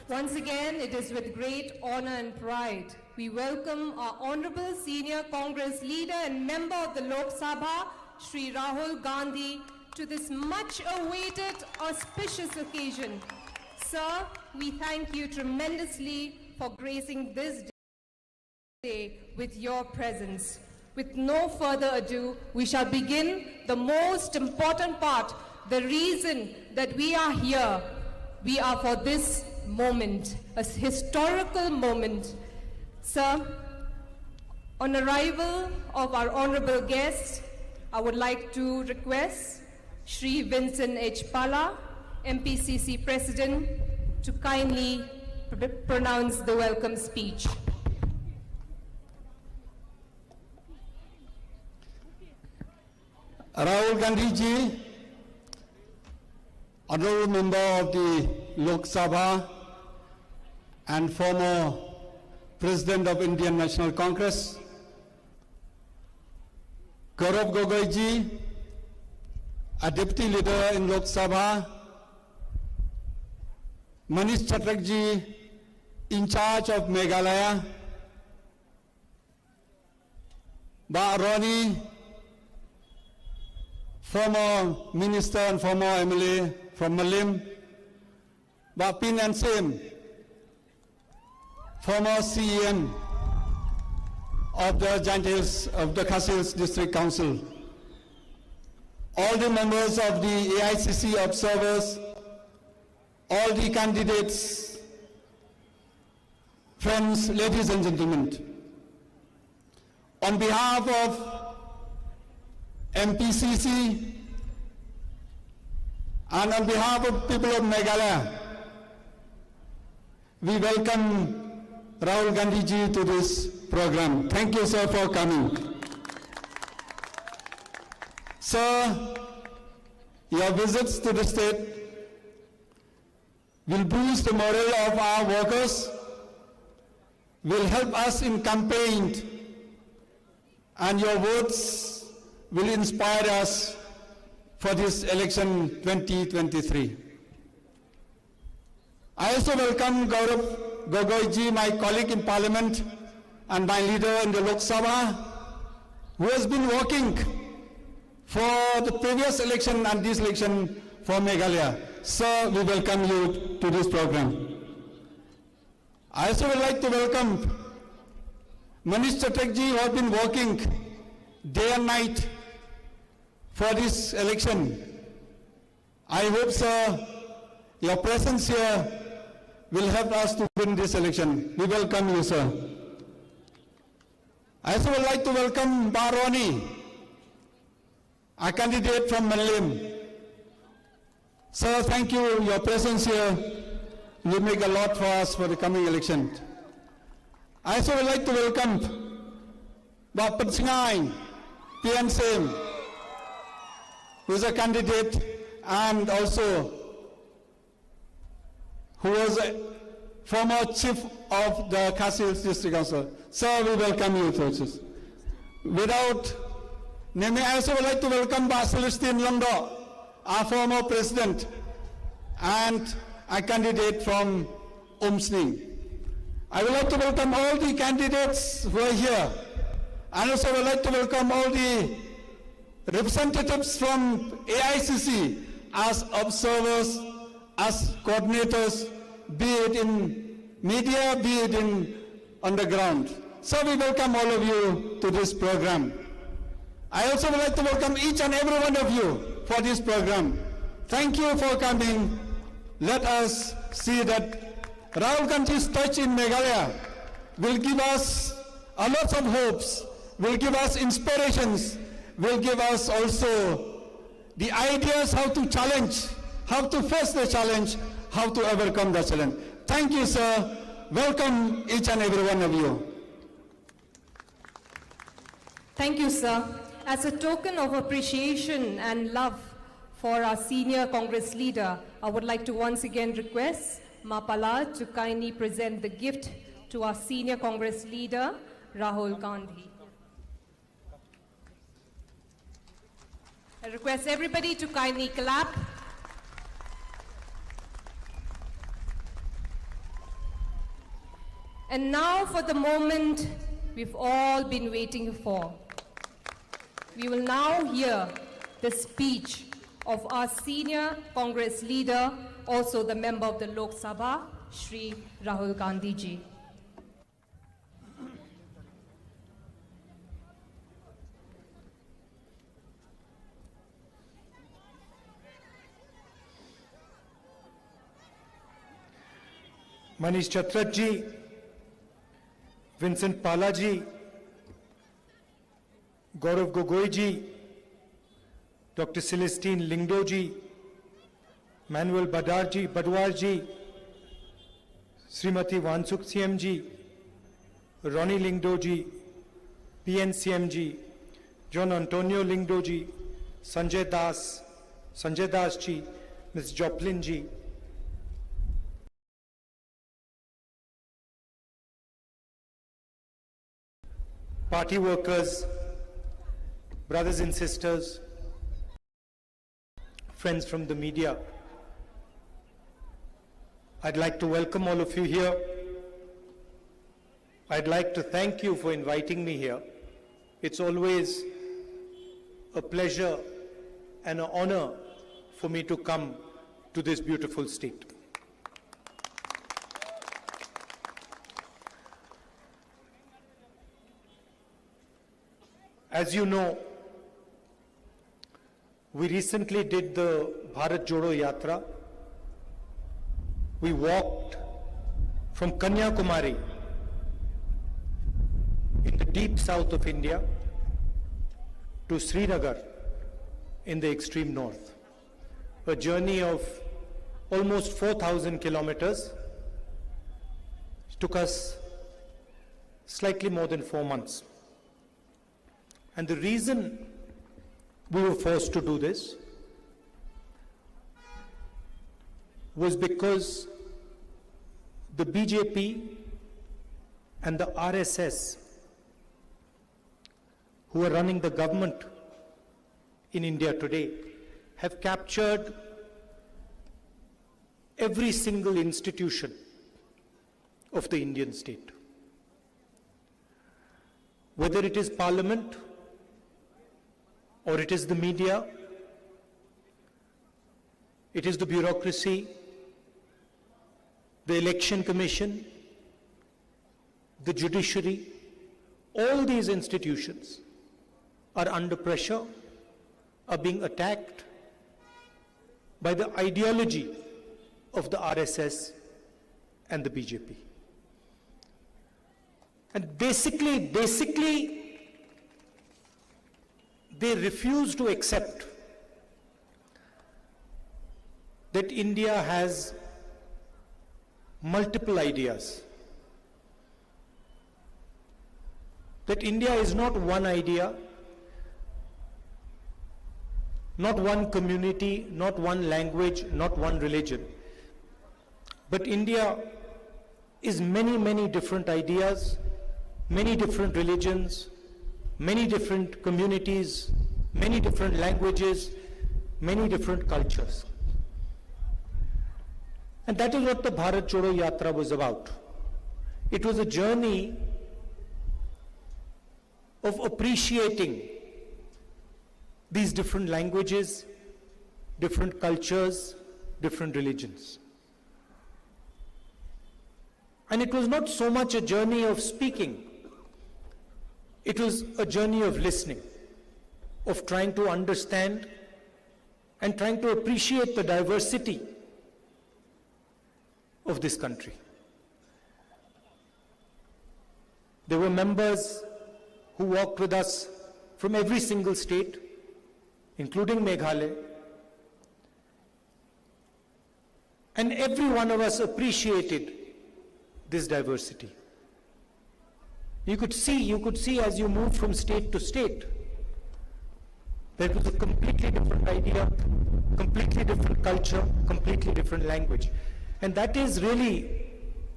Once again, it is with great honor and pride we welcome our Honorable Senior Congress Leader and Member of the Lok Sabha, Shri Rahul Gandhi, to this much-awaited auspicious occasion. Sir, we thank you tremendously for gracing this day with your presence. With no further ado, we shall begin the most important part, the reason that we are here. We are for this moment, a historical moment. Sir, on arrival of our honorable guests, I would like to request Shri Vincent H. Pala, MPCC President, to kindly pronounce the welcome speech. Rahul Gandhi ji, honorable member of the Lok Sabha and former President of Indian National Congress, Gaurav Gogoi ji, a Deputy Leader in Lok Sabha, Manish Chatrak ji, in charge of Meghalaya, Ba Roni, former Minister and former MLA from Malim, Ba Pin and Sim, former CEM of the Giant Hills of the Khasi Hills District Council, all the members of the AICC observers, all the candidates, friends, ladies and gentlemen. On behalf of MPCC and on behalf of people of Meghalaya, we welcome Rahul Gandhi ji to this program. Thank you, sir, for coming. Sir, your visits to the state will boost the morale of our workers, will help us in campaign, and your words will inspire us for this election 2023. I also welcome Gaurav Gogoi ji, my colleague in Parliament and my leader in the Lok Sabha, who has been working for the previous election and this election for Meghalaya. Sir, we welcome you to this program. I also would like to welcome Manish Chatrak ji, who has been working day and night for this election. I hope, sir, your presence here will help us to win this election. We welcome you, sir. I also would like to welcome Baroni, a candidate from Malim. Sir, thank you. Your presence here will make a lot for us for the coming election. I also would like to welcome Bapat Singai, PNSM, who is a candidate and also who was a former chief of the Khasi Hills District Council. Sir, we welcome you, coaches. Without naming, I also would like to welcome Celestine Londo, our former president and a candidate from Umsning. I would like to welcome all the candidates who are here. And also would like to welcome all the representatives from AICC as observers, as coordinators, be it in media, be it on the ground. So we welcome all of you to this program. I also would like to welcome each and every one of you for this program. Thank you for coming. Let us see that Rahul Gandhi's touch in Meghalaya will give us a lot of hopes, will give us inspirations, will give us also the ideas how to challenge, how to face the challenge, how to overcome the challenge. Thank you, sir. Welcome each and every one of you. Thank you, sir. As a token of appreciation and love for our senior Congress leader, I would like to once again request Mapala to kindly present the gift to our senior Congress leader, Rahul Gandhi. I request everybody to kindly clap. And now for the moment we've all been waiting for. We will now hear the speech of our senior Congress leader, also the member of the Lok Sabha, Shri Rahul Gandhi ji. Manish Chatrat ji, Vincent Pala ji, Gaurav Gogoi ji, Dr. Celestine Lingdo ji, Manuel Badwar ji, Srimati Wansuk CM ji, Ronnie Lingdo ji, PNCM ji, John Antonio Lingdo ji, Sanjay Das ji, Ms. Joplin ji, party workers, brothers and sisters, friends from the media. I'd like to welcome all of you here. I'd like to thank you for inviting me here. It's always a pleasure and an honor for me to come to this beautiful state. As you know, we recently did the Bharat Jodo Yatra. We walked from Kanyakumari in the deep south of India to Srinagar in the extreme north. A journey of almost 4,000 kilometers. It took us slightly more than 4 months. And the reason we were forced to do this was because the BJP and the RSS, who are running the government in India today, have captured every single institution of the Indian state. Whether it is parliament, or it is the media, it is the bureaucracy, the election commission, the judiciary, all these institutions are under pressure, are being attacked by the ideology of the RSS and the BJP. And basically, they refuse to accept that India has multiple ideas. That India is not one idea, not one community, not one language, not one religion. But India is many, many different ideas, many different religions, many different communities, many different languages, many different cultures. And that is what the Bharat Jodo Yatra was about. It was a journey of appreciating these different languages, different cultures, different religions. And it was not so much a journey of speaking. It was a journey of listening, of trying to understand and trying to appreciate the diversity of this country. There were members who walked with us from every single state, including Meghalaya, and every one of us appreciated this diversity. You could see as you moved from state to state, there was a completely different idea, completely different culture, completely different language. And that is really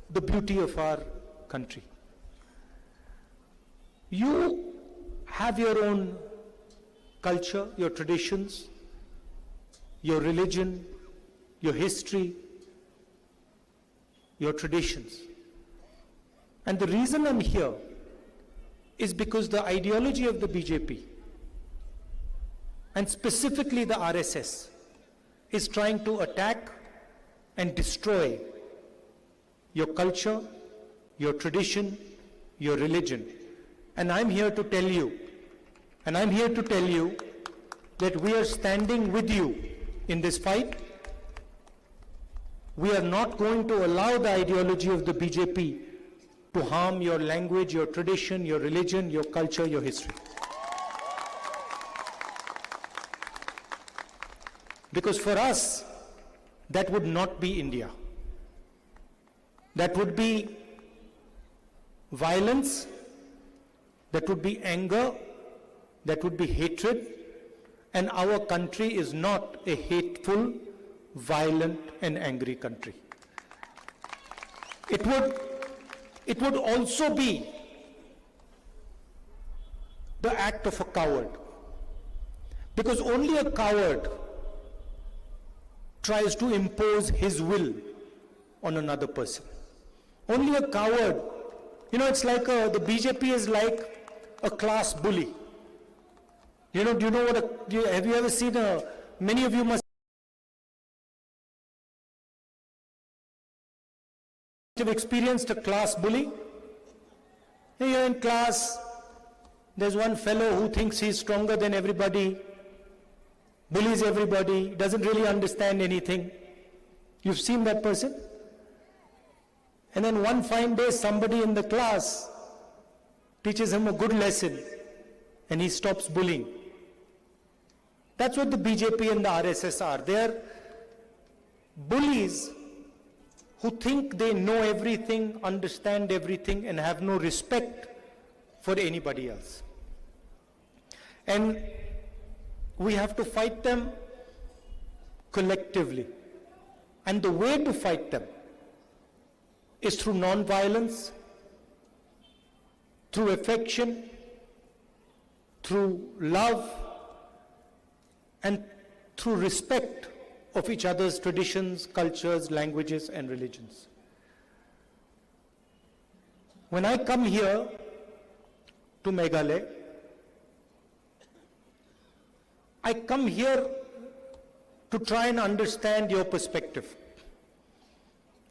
the beauty of our country. You have your own culture, your traditions, your religion, your history, your traditions. And the reason I'm here is because the ideology of the BJP, and specifically the RSS, is trying to attack and destroy your culture, your tradition, your religion. And I'm here to tell you, that we are standing with you in this fight. We are not going to allow the ideology of the BJP to harm your language, your tradition, your religion, your culture, your history. Because for us, that would not be India. That would be violence, that would be anger, that would be hatred, and our country is not a hateful, violent and angry country. It would also be the act of a coward, because only a coward tries to impose his will on another person. Only a coward, it's like the BJP is like a class bully. Do you know what have you ever seen many of you must have experienced a class bully. You're in class, there's one fellow who thinks he's stronger than everybody, bullies everybody, doesn't really understand anything. You've seen that person? And then one fine day, somebody in the class teaches him a good lesson and he stops bullying. That's what the BJP and the RSS are. They're bullies who think they know everything, understand everything, and have no respect for anybody else. And we have to fight them collectively. And the way to fight them is through non-violence, through affection, through love, and through respect of each other's traditions, cultures, languages, and religions. When I come here to Meghalaya, I come here to try and understand your perspective.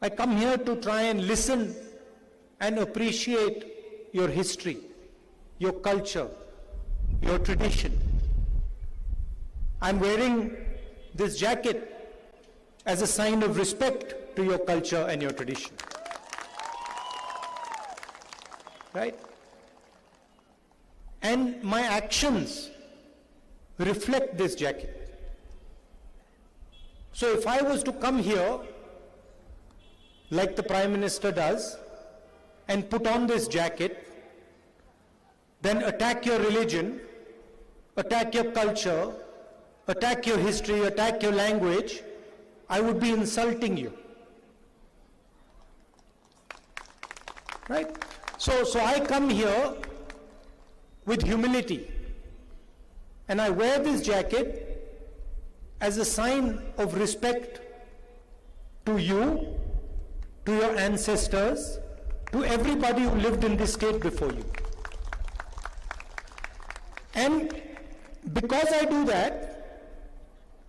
I come here to try and listen and appreciate your history, your culture, your tradition. I'm wearing this jacket as a sign of respect to your culture and your tradition. Right? And my actions reflect this jacket. So if I was to come here, like the Prime Minister does, and put on this jacket, then attack your religion, attack your culture, attack your history, attack your language, I would be insulting you. Right? So I come here with humility, and I wear this jacket as a sign of respect to you, to your ancestors, to everybody who lived in this state before you. And because I do that,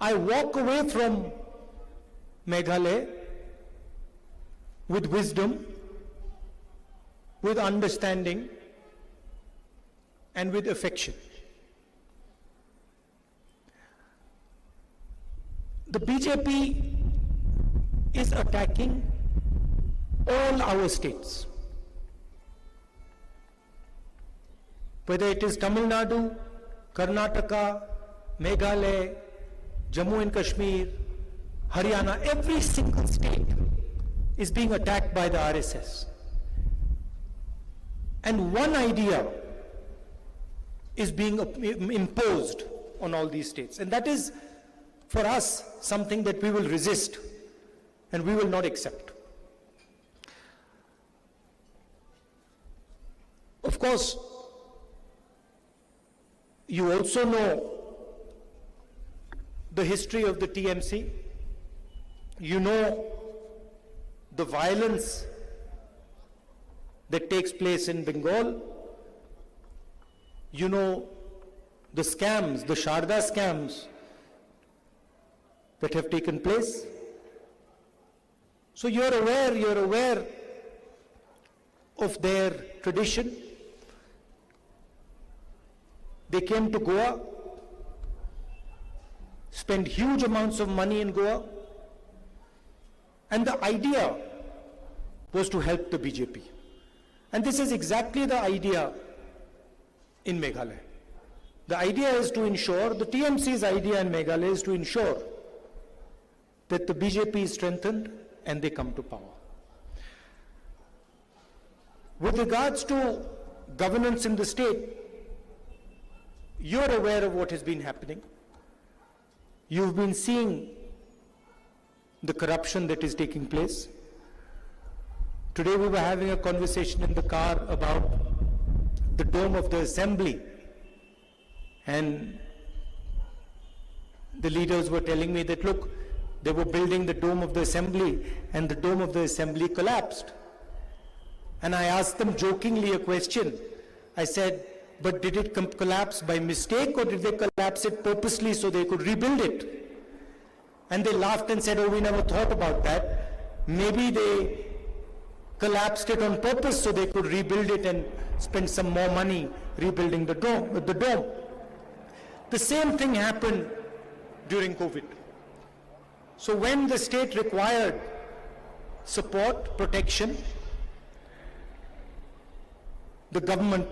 I walk away from Meghalaya with wisdom, with understanding, and with affection. The BJP is attacking all our states. Whether it is Tamil Nadu, Karnataka, Meghalaya, Jammu and Kashmir, Haryana, every single state is being attacked by the RSS. And one idea is being imposed on all these states. And that is, for us, something that we will resist and we will not accept. Of course, you also know the history of the TMC. You know the violence that takes place in Bengal. You know the scams, the Sharda scams that have taken place. So you're aware of their tradition. They came to Goa, spent huge amounts of money in Goa, and the idea was to help the BJP. And this is exactly the idea in Meghalaya. The idea is to ensure, the TMC's idea in Meghalaya is to ensure that the BJP is strengthened and they come to power. With regards to governance in the state, you're aware of what has been happening. You've been seeing the corruption that is taking place. Today we were having a conversation in the car about the dome of the assembly, and the leaders were telling me that, look, they were building the dome of the assembly and the dome of the assembly collapsed. And I asked them jokingly a question. I said, but did it collapse by mistake, or did they collapse it purposely so they could rebuild it? And they laughed and said, oh, we never thought about that. Maybe they collapsed it on purpose so they could rebuild it and spend some more money rebuilding the dome. The same thing happened during COVID. So when the state required support, protection, the government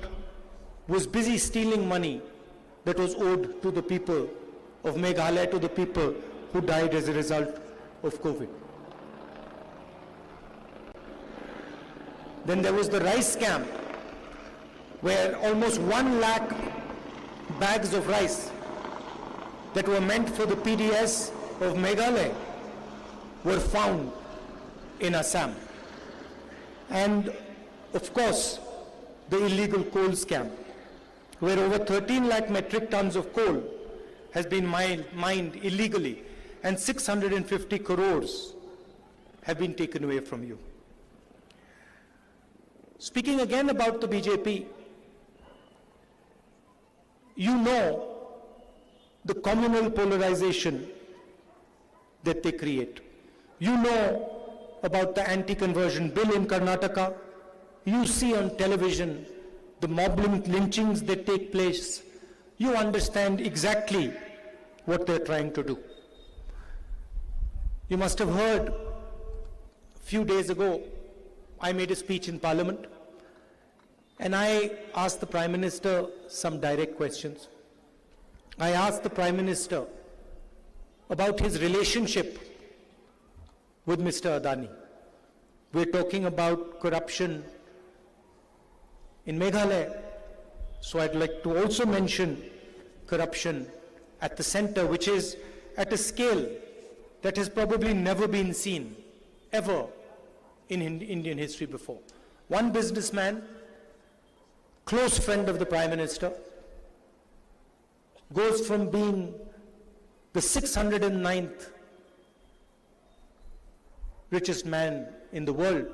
was busy stealing money that was owed to the people of Meghalaya, to the people who died as a result of COVID. Then there was the rice scam, where almost 1 lakh bags of rice that were meant for the PDS of Meghalaya were found in Assam. And of course, the illegal coal scam, where over 13 lakh metric tons of coal has been mined illegally, and 650 crores have been taken away from you. Speaking again about the BJP, you know the communal polarization that they create. You know about the anti-conversion bill in Karnataka. You see on television the mob lynchings that take place. You understand exactly what they're trying to do. You must have heard a few days ago, I made a speech in Parliament, and I asked the Prime Minister some direct questions. I asked the Prime Minister about his relationship with Mr. Adani. We're talking about corruption in Meghalaya, so I'd like to also mention corruption at the center, which is at a scale that has probably never been seen ever in Indian history before. One businessman, close friend of the Prime Minister, goes from being the 609th richest man in the world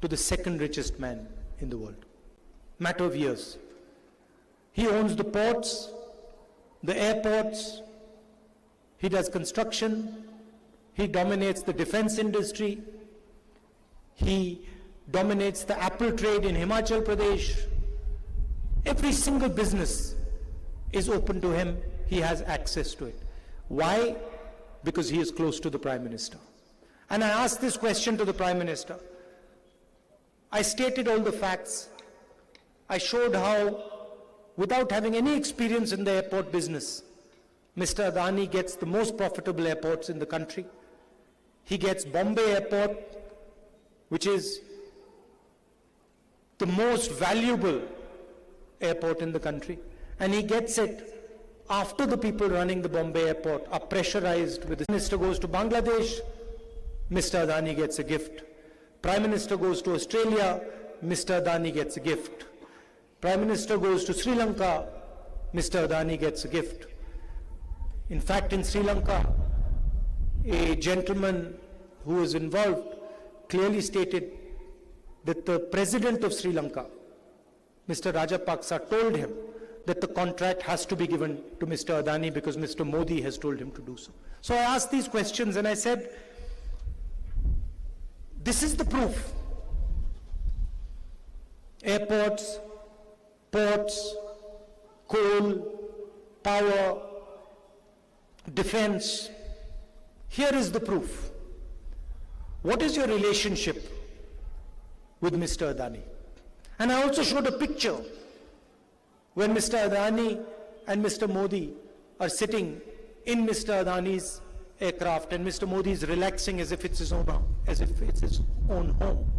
to the second richest man in the world. Matter of years. He owns the ports, the airports, he does construction, he dominates the defense industry, he dominates the apple trade in Himachal Pradesh. Every single business is open to him. He has access to it. Why? Because he is close to the Prime Minister. And I asked this question to the Prime Minister. I stated all the facts. I showed how, without having any experience in the airport business, Mr. Adani gets the most profitable airports in the country. He gets Bombay Airport, which is the most valuable airport in the country, and he gets it after the people running the Bombay Airport are pressurized. With the Minister goes to Bangladesh, Mr. Adani gets a gift. Prime Minister goes to Australia, Mr. Adani gets a gift. Prime Minister goes to Sri Lanka, Mr. Adani gets a gift. In fact, in Sri Lanka, a gentleman who was involved clearly stated that the president of Sri Lanka, Mr. Rajapaksa, told him that the contract has to be given to Mr. Adani because Mr. Modi has told him to do so. So I asked these questions and I said, this is the proof. Airports, ports, coal, power, defense. Here is the proof. What is your relationship with Mr. Adani? And I also showed a picture when Mr. Adani and Mr. Modi are sitting in Mr. Adani's aircraft and Mr. Modi is relaxing as if it's his own home.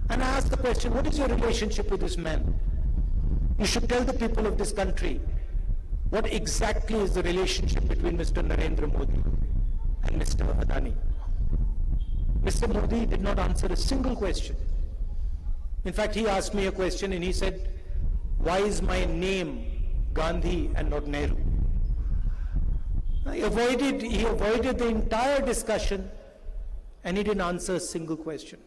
And I asked the question, what is your relationship with this man? You should tell the people of this country what exactly is the relationship between Mr. Narendra Modi and Mr. Adani. Mr. Modi did not answer a single question. In fact, he asked me a question and he said, why is my name Gandhi and not Nehru? He avoided the entire discussion and he didn't answer a single question.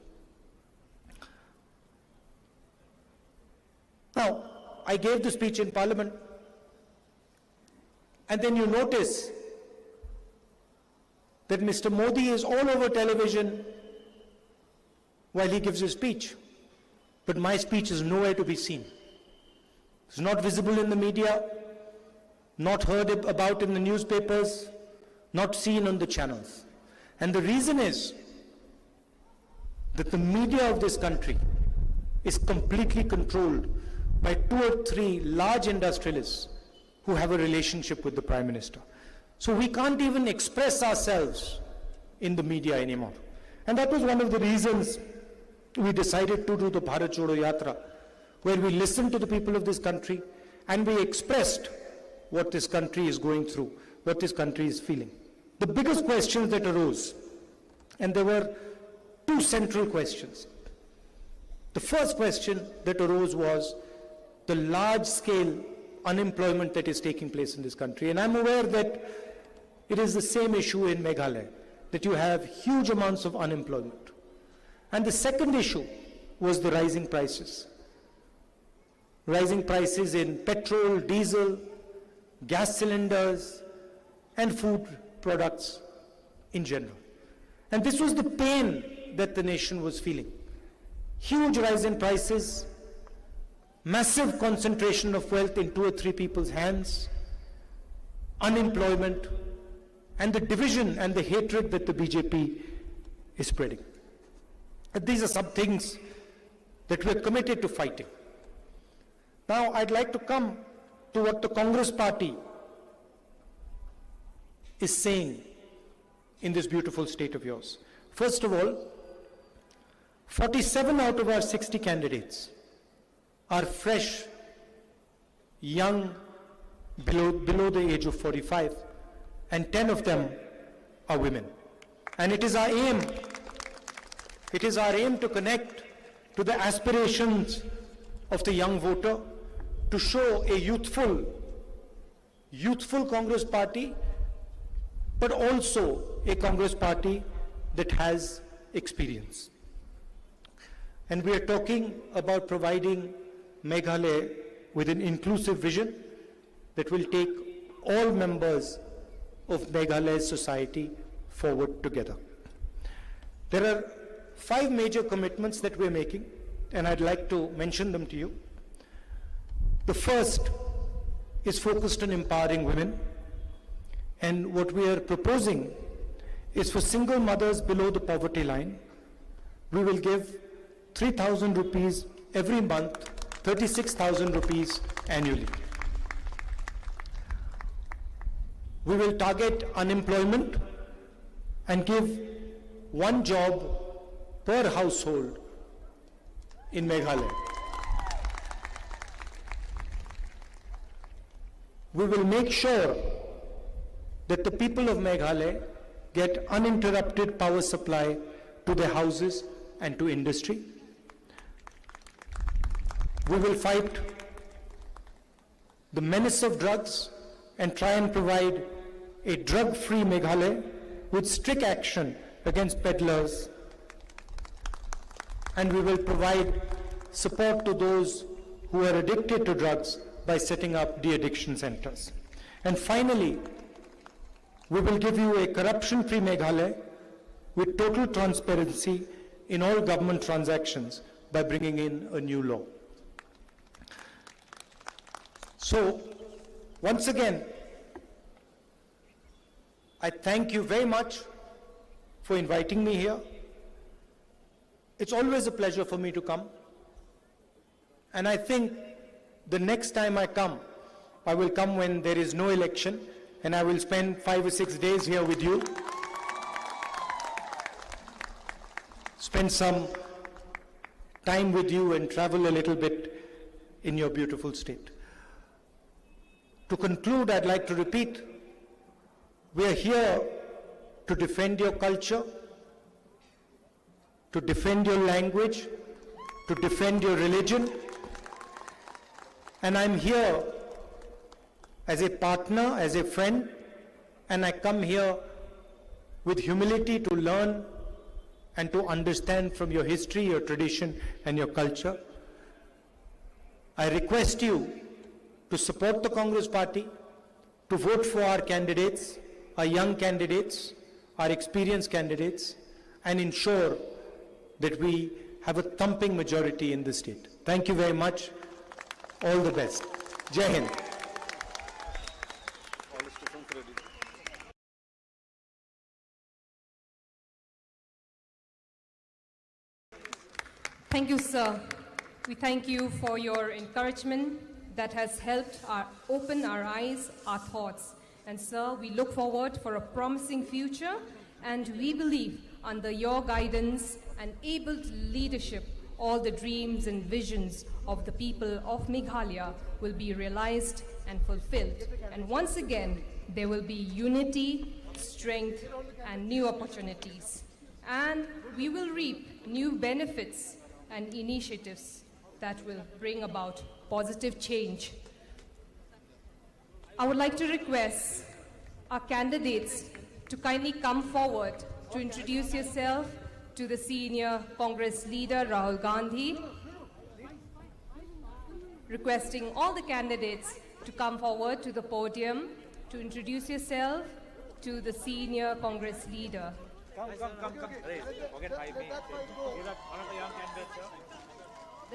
Now, I gave the speech in Parliament, and then you notice that Mr. Modi is all over television while he gives his speech. But my speech is nowhere to be seen. It's not visible in the media, not heard about in the newspapers, not seen on the channels. And the reason is that the media of this country is completely controlled by 2 or 3 large industrialists who have a relationship with the Prime Minister. So we can't even express ourselves in the media anymore. And that was one of the reasons we decided to do the Bharat Jodo Yatra, where we listened to the people of this country and we expressed what this country is going through, what this country is feeling. The biggest questions that arose, and there were 2 central questions. The first question that arose was the large-scale unemployment that is taking place in this country. And I'm aware that it is the same issue in Meghalaya, that you have huge amounts of unemployment. And the second issue was the rising prices. Rising prices in petrol, diesel, gas cylinders, and food products in general. And this was the pain that the nation was feeling. Huge rise in prices, massive concentration of wealth in 2 or 3 people's hands, unemployment, and the division and the hatred that the BJP is spreading. And these are some things that we're committed to fighting. Now, I'd like to come to what the Congress party is saying in this beautiful state of yours. First of all, 47 out of our 60 candidates are fresh, young, below the age of 45, and 10 of them are women. And it is our aim to connect to the aspirations of the young voter, to show a youthful Congress party, but also a Congress party that has experience. And we are talking about providing Meghalaya with an inclusive vision that will take all members of Meghalaya's society forward together. There are 5 major commitments that we're making, and I'd like to mention them to you. The first is focused on empowering women, and what we are proposing is for single mothers below the poverty line, we will give 3,000 rupees every month, 36,000 rupees annually. We will target unemployment and give 1 job per household in Meghalaya. We will make sure that the people of Meghalaya get uninterrupted power supply to their houses and to industry. We will fight the menace of drugs and try and provide a drug-free Meghalaya with strict action against peddlers and we will provide support to those who are addicted to drugs by setting up de-addiction centers. And finally, we will give you a corruption-free Meghalaya with total transparency in all government transactions by bringing in a new law. So, once again, I thank you very much for inviting me here. It's always a pleasure for me to come. And I think the next time I come, I will come when there is no election, and I will spend 5 or 6 days here with you. Spend some time with you and travel a little bit in your beautiful state. To conclude, I'd like to repeat, we are here to defend your culture, to defend your language, to defend your religion. And I'm here as a partner, as a friend, and I come here with humility to learn and to understand from your history, your tradition, and your culture. I request you to support the Congress Party, to vote for our candidates, our young candidates, our experienced candidates, and ensure that we have a thumping majority in the state. Thank you very much. All the best. Jai Hind. Thank you, sir. We thank you for your encouragement that has helped open our eyes, our thoughts. And sir, we look forward for a promising future, and we believe under your guidance and able leadership, all the dreams and visions of the people of Meghalaya will be realized and fulfilled. And once again, there will be unity, strength, and new opportunities. And we will reap new benefits and initiatives that will bring about positive change. I would like to request our candidates to kindly come forward to introduce yourself to the senior Congress leader, Rahul Gandhi. Requesting all the candidates to come forward to the podium to introduce yourself to the senior Congress leader.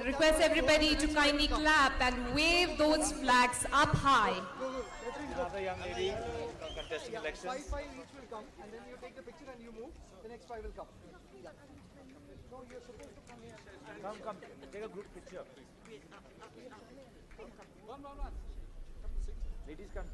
Request everybody to kindly clap and wave those flags up high. Another young lady contesting elections. 5 each will come, and then you take the picture and you move. The next 5 will come. Yeah. So you're supposed to come here. Come, take a group picture. One. Ladies, come.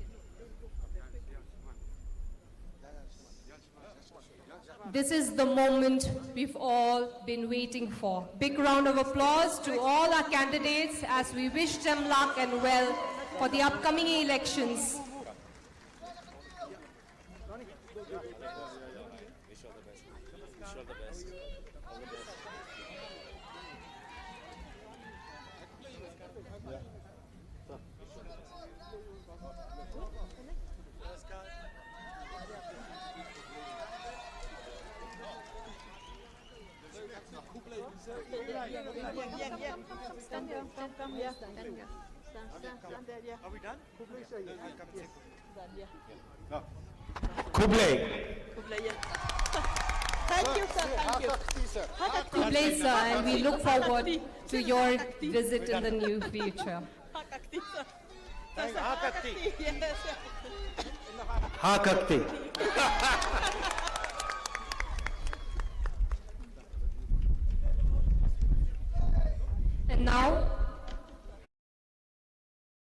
This is the moment we've all been waiting for. Big round of applause to all our candidates as we wish them luck and well for the upcoming elections. Stand here. Come here. Stand there. Yeah. Are we done? Kublai. Thank you, sir. Thank you. Kublai, sir, and we look forward to your visit in the near future. Aajtak. Yes. Ha Kakti.